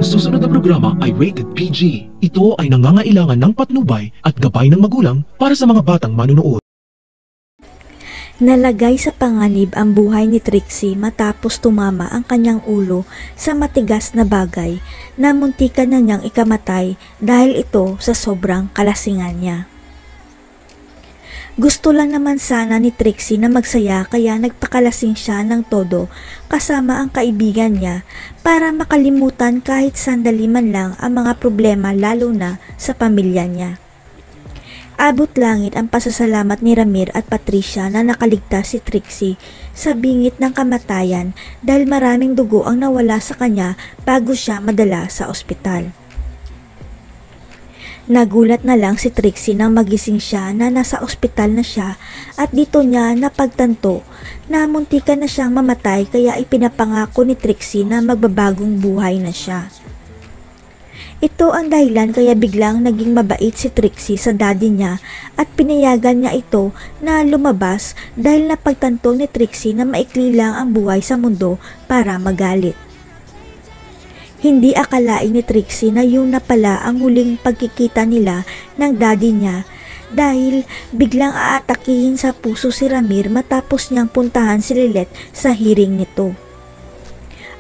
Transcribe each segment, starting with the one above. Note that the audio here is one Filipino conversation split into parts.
susunod na programa ay rated PG. Ito ay nangangailangan ng patnubay at gabay ng magulang para sa mga batang manunood. Nalagay sa panganib ang buhay ni Trixie matapos tumama ang kanyang ulo sa matigas na bagay na muntikan na niyang ikamatay dahil ito sa sobrang kalasingan niya. Gusto lang naman sana ni Trixie na magsaya kaya nagpakalasing siya ng todo kasama ang kaibigan niya para makalimutan kahit sandali man lang ang mga problema lalo na sa pamilya niya. Abot langit ang pasasalamat ni Ramir at Patricia na nakaligtas si Trixie sa bingit ng kamatayan dahil maraming dugo ang nawala sa kanya bago siya madala sa ospital. Nagulat na lang si Trixie nang magising siya na nasa ospital na siya at dito niya napagtanto na muntikan na siyang mamatay kaya ipinapangako ni Trixie na magbabagong buhay na siya. Ito ang dahilan kaya biglang naging mabait si Trixie sa daddy niya at pinayagan niya ito na lumabas dahil napagtanto ni Trixie na maikli lang ang buhay sa mundo para magalit. Hindi akalain ni Trixie na yun na pala ang huling pagkikita nila ng daddy niya dahil biglang aatakihin sa puso si Ramir matapos niyang puntahan si Lilet sa hearing nito.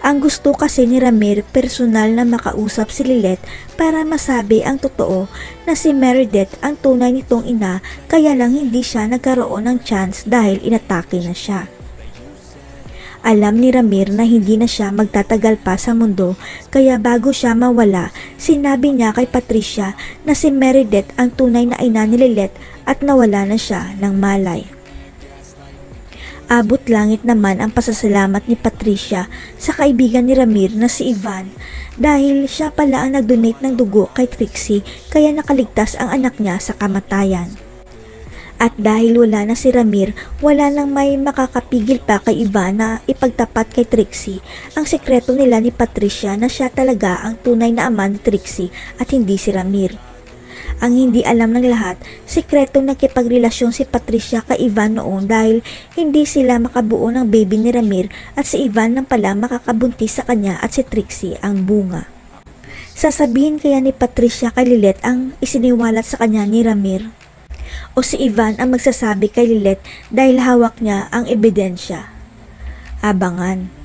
Ang gusto kasi ni Ramir personal na makausap si Lilet para masabi ang totoo na si Meredith ang tunay nitong ina kaya lang hindi siya nagkaroon ng chance dahil inatake na siya. Alam ni Ramir na hindi na siya magtatagal pa sa mundo kaya bago siya mawala, sinabi niya kay Patricia na si Meredith ang tunay na ina ni Lilet at nawala na siya ng malay. Abot langit naman ang pasasalamat ni Patricia sa kaibigan ni Ramir na si Ivan dahil siya pala ang nag-donate ng dugo kay Trixie kaya nakaligtas ang anak niya sa kamatayan. At dahil wala na si Ramir, wala nang may makakapigil pa kay Ivan na ipagtapat kay Trixie ang sekreto nila ni Patricia na siya talaga ang tunay na ama ni Trixie at hindi si Ramir. Ang hindi alam ng lahat, sikretong nakipagrelasyon si Patricia kay Ivan noon dahil hindi sila makabuo ng baby ni Ramir at si Ivan nang pala makakabuntis sa kanya at si Trixie ang bunga. Sasabihin kaya ni Patricia kay Lilet ang isiniwalat sa kanya ni Ramir? O si Ivan ang magsasabi kay Lilet dahil hawak niya ang ebidensya? Abangan.